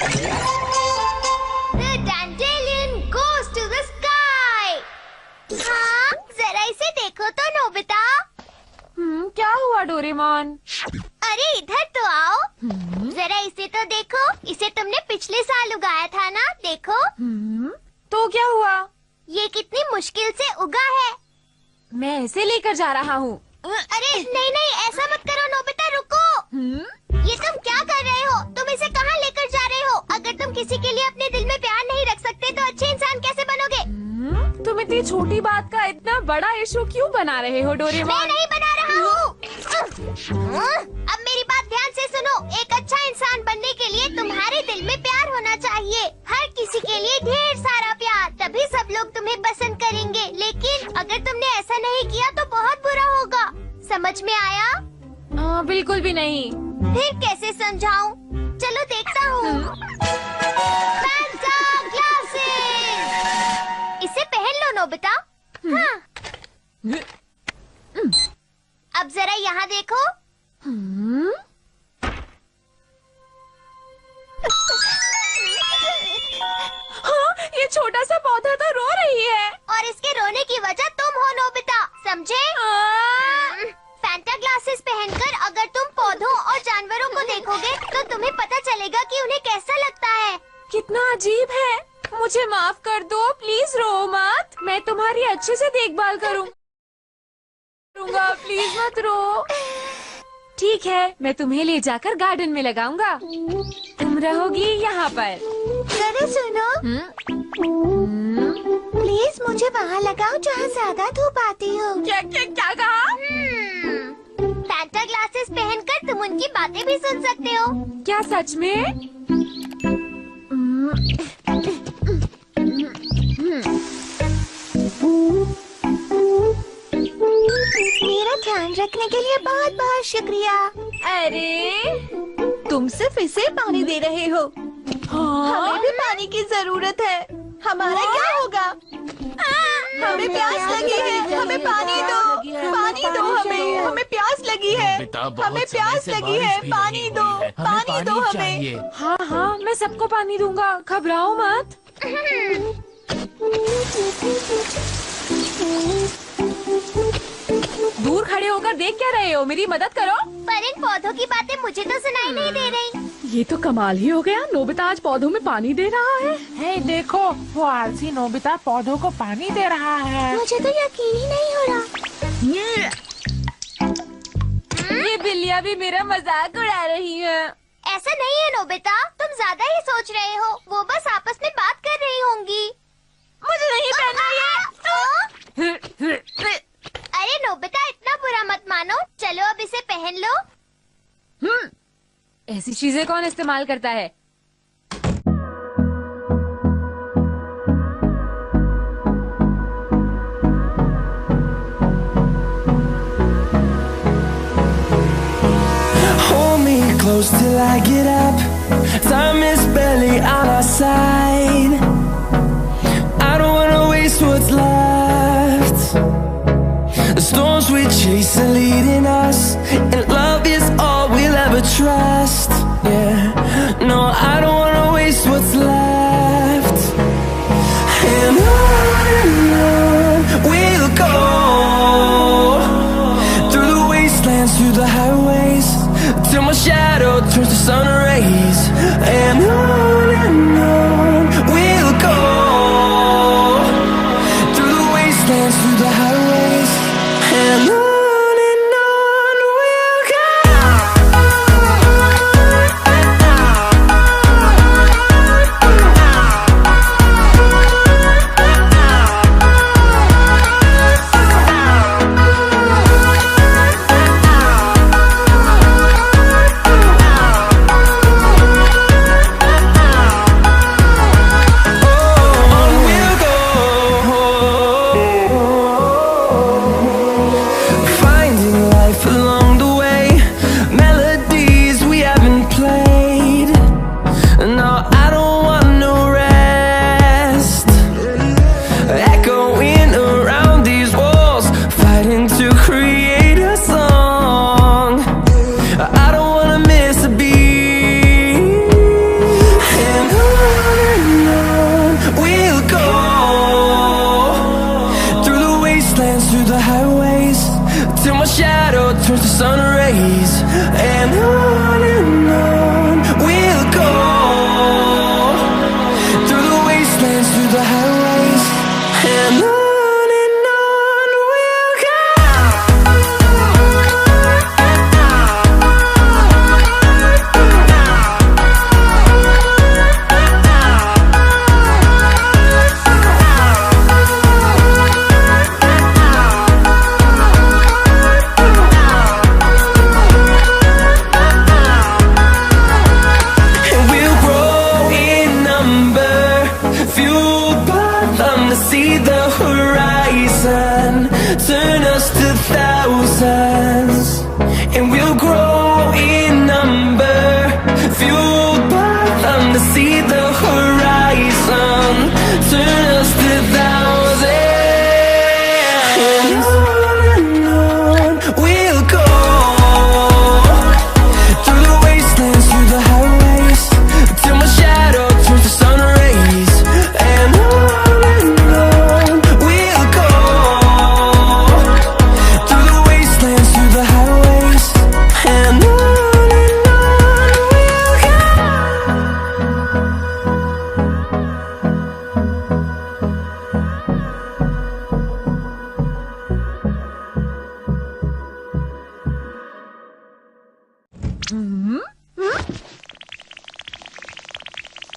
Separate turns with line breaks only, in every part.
The dandelion goes to the sky. हाँ, जरा इसे देखो तो नोबिता।
क्या हुआ डोरेमोन?
अरे इधर तो आओ। जरा इसे तो देखो, इसे तुमने पिछले साल उगाया था ना, देखो।
तो क्या हुआ?
ये कितनी मुश्किल से उगा है।
मैं इसे लेकर जा रहा हूँ।
अरे नहीं नहीं, ऐसा मत करो नोबिता, रुको। ये तुम क्या कर रहे हो? तुम इसे कहाँ लेकर जा रहे हो? अगर तुम किसी के लिए अपने दिल में प्यार नहीं रख सकते तो अच्छे इंसान कैसे बनोगे?
तुम इतनी छोटी बात का इतना बड़ा इशू क्यों बना रहे हो डोरेमोन?
मैं नहीं बना रहा हूँ। अब मेरी बात ध्यान से सुनो। एक अच्छा इंसान बनने के लिए तुम्हारे दिल में प्यार होना चाहिए। हर किसी के लिए ढेर सारा प्यार, तभी सब लोग तुम्हें पसंद करेंगे। लेकिन अगर तुमने ऐसा नहीं किया तो बहुत बुरा होगा। समझ में आया?
बिल्कुल भी नहीं।
फिर कैसे समझाऊं? चलो देखता हूँ। Fanta glasses. इसे पहन लो नोबिता। हाँ। अब जरा यहाँ देखो।
हाँ, ये छोटा सा पौधा तो रो रही है।
और इसके रोने की वजह तुम हो नोबिता, समझे? फैंटा ग्लासेस पहनकर अगर तुम पौधों और जानवरों को देखोगे तो तुम्हें पता चलेगा कि उन्हें कैसा लगता है।
कितना अजीब है। मुझे माफ कर दो, प्लीज रो मत। मैं तुम्हारी अच्छे से देखभाल करूँगा, प्लीज मत रो। ठीक है, मैं तुम्हें ले जाकर गार्डन में लगाऊंगा। तुम रहोगी यहाँ पर।
जरा सुनो, प्लीज मुझे वहाँ लगाओ जहाँ ज्यादा धूप आती हो।
क्या क्या क्या कहा?
फैंटा ग्लासेस पहनकर तुम उनकी बातें भी सुन सकते हो।
क्या सच में?
मेरा ध्यान रखने के लिए बहुत बहुत शुक्रिया।
अरे
तुम सिर्फ इसे पानी दे रहे हो।
हाँ?
हमें भी पानी की जरूरत है। हमारा क्या होगा? हमें प्यास लगी है, हमें पानी दो, पानी दो हमें, हमें प्यास लगी है, हमें प्यास लगी है, पानी दो, पानी दो हमें।
हाँ हाँ, मैं सबको पानी दूंगा, घबराओ मत। दूर खड़े होकर देख क्या रहे हो? मेरी मदद करो।
पर इन पौधों की बातें मुझे तो सुनाई नहीं दे रही।
ये तो कमाल ही हो गया, नोबिता आज पौधों में पानी दे रहा है।
हे देखो, वो आलसी नोबिता पौधों को पानी दे रहा है।
मुझे तो यकीन ही नहीं हो रहा।
ये बिल्लियाँ भी मेरा मजाक उड़ा रही हैं।
ऐसा नहीं है नोबिता, तुम ज्यादा ही सोच रहे हो। वो बस आपस में बात कर रही होंगी।
मुझे नहीं पहनना ये।
अरे नोबिता, इतना बुरा मत मानो। चलो अब इसे पहन लो।
ऐसी चीजें कौन इस्तेमाल करता है?
Hold me close till I get up. Time is barely on our side. I don't wanna waste what's left. The storms we chase are leading us, and love is all we'll ever trust. Yeah, no, I don't wanna waste what's left. And on we'll go, through the wastelands, through the highways, till my shadow turns to sun rays. And on we'll go, through the wastelands, through the highways, and on we'll go.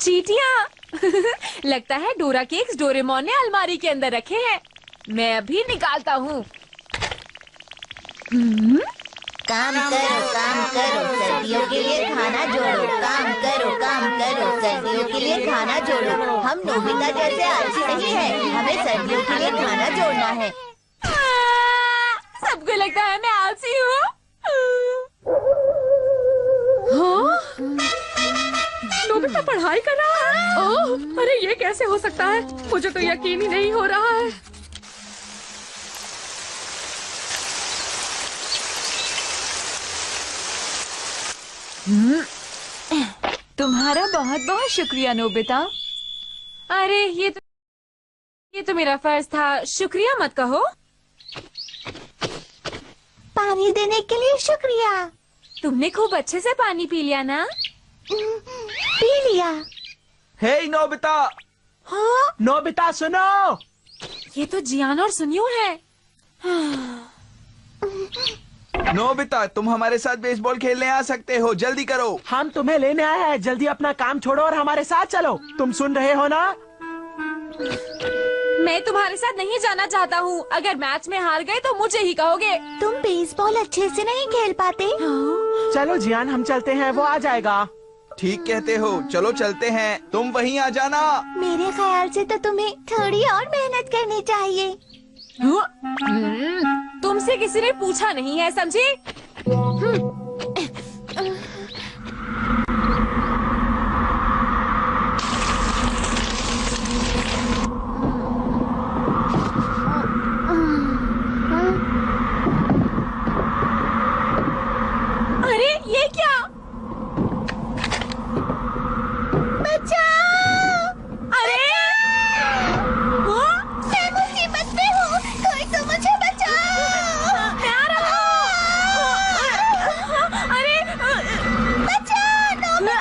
चींटियाँ। लगता है डोरा cakes Doraemon ने अलमारी के अंदर रखे हैं। मैं अभी निकालता हूँ।
काम करो सर्दियों के लिए खाना जोड़ो। काम करो सर्दियों के लिए खाना जोड़ो। हम नोबिता जैसे आलसी नहीं है, हमें सर्दियों के लिए खाना जोड़ना है।
सबको लगता है मैं आलसी हूँ।
हाँ? नोबिता पढ़ाई कर रहा है? ओह, अरे ये कैसे हो सकता है? मुझे तो यकीन ही नहीं हो रहा है।
तुम्हारा बहुत बहुत शुक्रिया नोबिता।
अरे ये तो मेरा फर्ज था। शुक्रिया मत कहो।
पानी देने के लिए शुक्रिया।
तुमने खूब अच्छे से पानी पी लिया ना?
पी लिया।
हे नोबिता।
हाँ?
नोबिता सुनो।
ये तो जियान और सुनियो है।
नोबिता तुम हमारे साथ बेसबॉल खेलने आ सकते हो, जल्दी करो। हम तुम्हें लेने आए हैं, जल्दी अपना काम छोड़ो और हमारे साथ चलो। तुम सुन रहे हो ना?
मैं तुम्हारे साथ नहीं जाना चाहता हूँ। अगर मैच में हार गए तो मुझे ही कहोगे।
तुम बेसबॉल अच्छे से नहीं खेल पाते।
चलो जियान हम चलते हैं, वो आ जाएगा। ठीक कहते हो, चलो चलते हैं। तुम वहीं आ जाना।
मेरे ख्याल से तो तुम्हें थोड़ी और मेहनत करनी चाहिए।
तुमसे किसी ने पूछा नहीं है, समझी? अरे ये क्या?
बचाओ!
अरे
मैं मुसीबत में हूँ, कोई तो मुझे बचाओ!
मैं आ रहा हूँ। अरे
बचाओ नोबिता!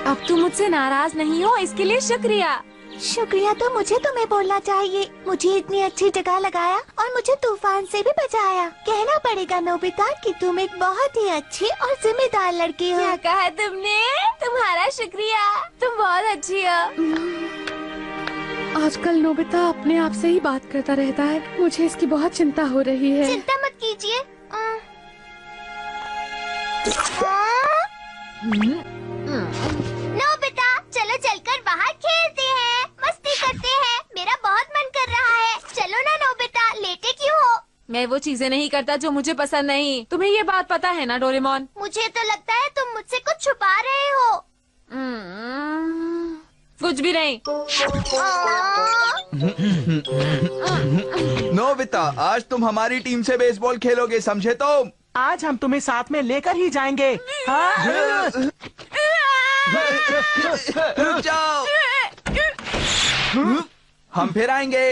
अब तुम मुझसे नाराज नहीं हो, इसके लिए शुक्रिया।
शुक्रिया तो मुझे तुम्हें बोलना चाहिए। मुझे इतनी अच्छी जगह लगाया और मुझे तूफान से भी बचाया। कहना पड़ेगा नोबिता कि तुम एक बहुत ही अच्छी और जिम्मेदार लड़की हो।
क्या कहा तुमने? तुम्हारा शुक्रिया, तुम बहुत अच्छी हो।
आजकल नोबिता अपने आप से ही बात करता रहता है। मुझे इसकी बहुत चिंता हो रही है।
चिंता मत कीजिए। नोबिता चलो चलकर बाहर खेलते हैं, मस्ती करते हैं। मेरा बहुत मन कर रहा है। चलो ना नोबिता, लेटे क्यों हो?
मैं वो चीजें नहीं करता जो मुझे पसंद नहीं। तुम्हें ये बात पता है ना डोरेमोन?
मुझे तो लगता है तुम मुझसे कुछ छुपा रहे हो।
कुछ भी नहीं।
नोबिता आज तुम हमारी टीम से बेसबॉल खेलोगे, समझे? तो आज हम तुम्हें साथ में लेकर ही जाएंगे। हाँ? रुक जाओ, हम फिर आएंगे।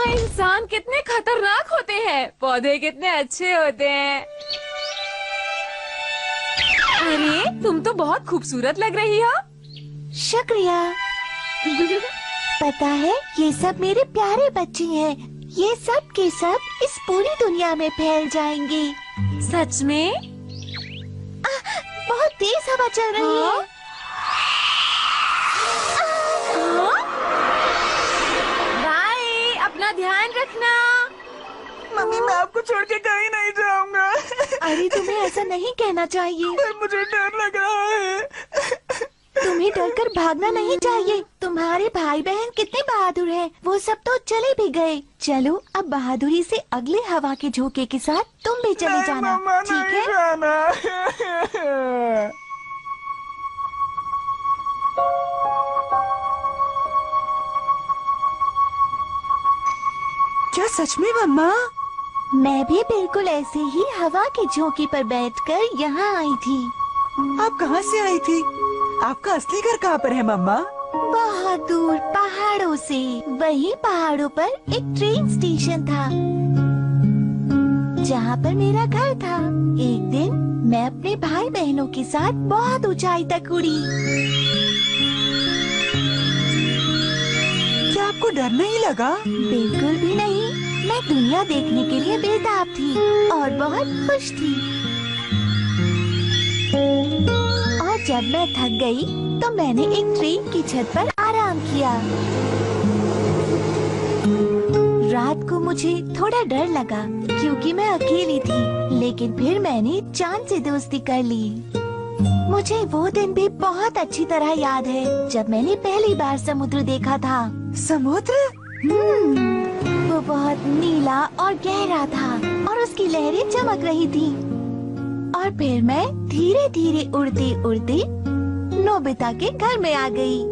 इंसान कितने खतरनाक होते हैं, पौधे कितने अच्छे होते हैं। अरे तुम तो बहुत खूबसूरत लग रही हो।
शुक्रिया। पता है ये सब मेरे प्यारे बच्चे हैं। ये सब के सब इस पूरी दुनिया में फैल जाएंगे।
सच में?
बहुत तेज हवा चल रही है।
बाय, अपना ध्यान रखना।
मम्मी मैं आपको छोड़ के कहीं नहीं जाऊंगा।
अरे तुम्हें ऐसा नहीं कहना चाहिए।
मुझे डर लग रहा है।
तुम्हें डरकर भागना नहीं चाहिए। तुम्हारे भाई बहन कितने बहादुर हैं। वो सब तो चले भी गए। चलो अब बहादुरी से अगले हवा के झोंके के साथ तुम भी चले जाना, ठीक है?
क्या सच में मम्मा?
मैं भी बिल्कुल ऐसे ही हवा के झोंके पर बैठकर यहाँ आई थी।
आप कहाँ से आई थी? आपका असली घर कहाँ पर है मम्मा?
बहुत दूर पहाड़ों से। वही पहाड़ों पर एक ट्रेन स्टेशन था जहाँ पर मेरा घर था। एक दिन मैं अपने भाई बहनों के साथ बहुत ऊंचाई तक उड़ी।
आपको डर नहीं लगा?
बिल्कुल भी नहीं। मैं दुनिया देखने के लिए बेताब थी और बहुत खुश थी। और जब मैं थक गई तो मैंने एक ट्रेन की छत पर आराम किया। रात को मुझे थोड़ा डर लगा क्योंकि मैं अकेली थी, लेकिन फिर मैंने चांद से दोस्ती कर ली। मुझे वो दिन भी बहुत अच्छी तरह याद है जब मैंने पहली बार समुद्र देखा था।
समुद्र?
वो बहुत नीला और गहरा था और उसकी लहरें चमक रही थी। और फिर मैं धीरे धीरे उड़ते उड़ते नोबिता के घर में आ गई।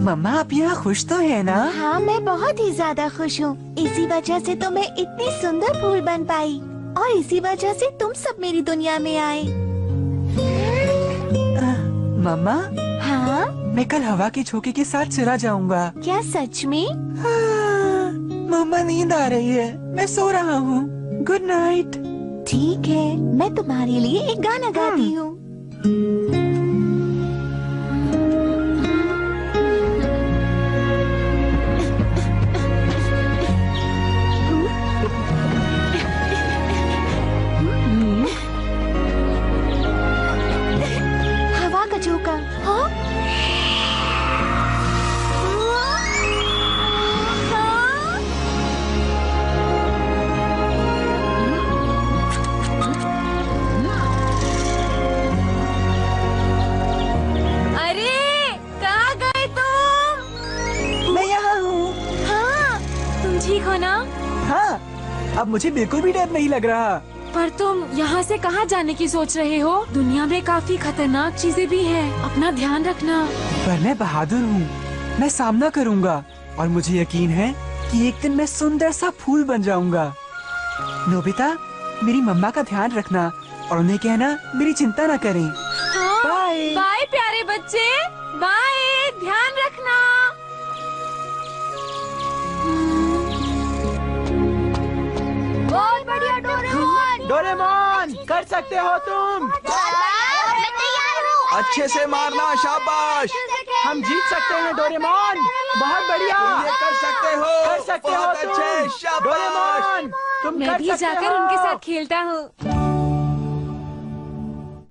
मम्मा आप यहाँ खुश तो है ना?
हाँ, मैं बहुत ही ज्यादा खुश हूँ। इसी वजह से तो मैं इतनी सुंदर फूल बन पाई और इसी वजह से तुम सब मेरी दुनिया में आए।
मम्मा
हाँ?
मैं कल हवा के झोंके के साथ चला जाऊंगा।
क्या सच में?
मम्मा नींद आ रही है, मैं सो रहा हूँ। Good night.
ठीक है, मैं तुम्हारे लिए एक गाना गाती हूँ। हवा का झोंका। हाँ?
अरे कहाँ गए तुम?
मैं यहाँ हूँ।
हाँ, तुम ठीक हो ना?
हाँ, अब मुझे बिल्कुल भी डर नहीं लग रहा।
पर तुम यहाँ से कहाँ जाने की सोच रहे हो? दुनिया में काफी खतरनाक चीजें भी हैं। अपना ध्यान रखना।
पर मैं बहादुर हूँ, मैं सामना करूँगा और मुझे यकीन है कि एक दिन मैं सुंदर सा फूल बन जाऊँगा। नोबिता, मेरी मम्मा का ध्यान रखना और उन्हें कहना मेरी चिंता न करें।
हाँ?
बाय।
बाय प्यारे बच्चे, बाय, ध्यान रखना।
बहुत बढ़िया डोरेमोन।
डोरेमोन, कर सकते हो तुम।
मैं तैयार हूँ।
अच्छे से मारना, शाबाश। हम जीत सकते हैं डोरेमोन। बहुत बढ़िया। तुम ये कर सकते हो। कर सकते हो तुम।
अच्छे, शाबाश।
डोरेमोन, तुम
मैं
कर
भी
सकते
जाकर
हो।
उनके साथ खेलता हूँ।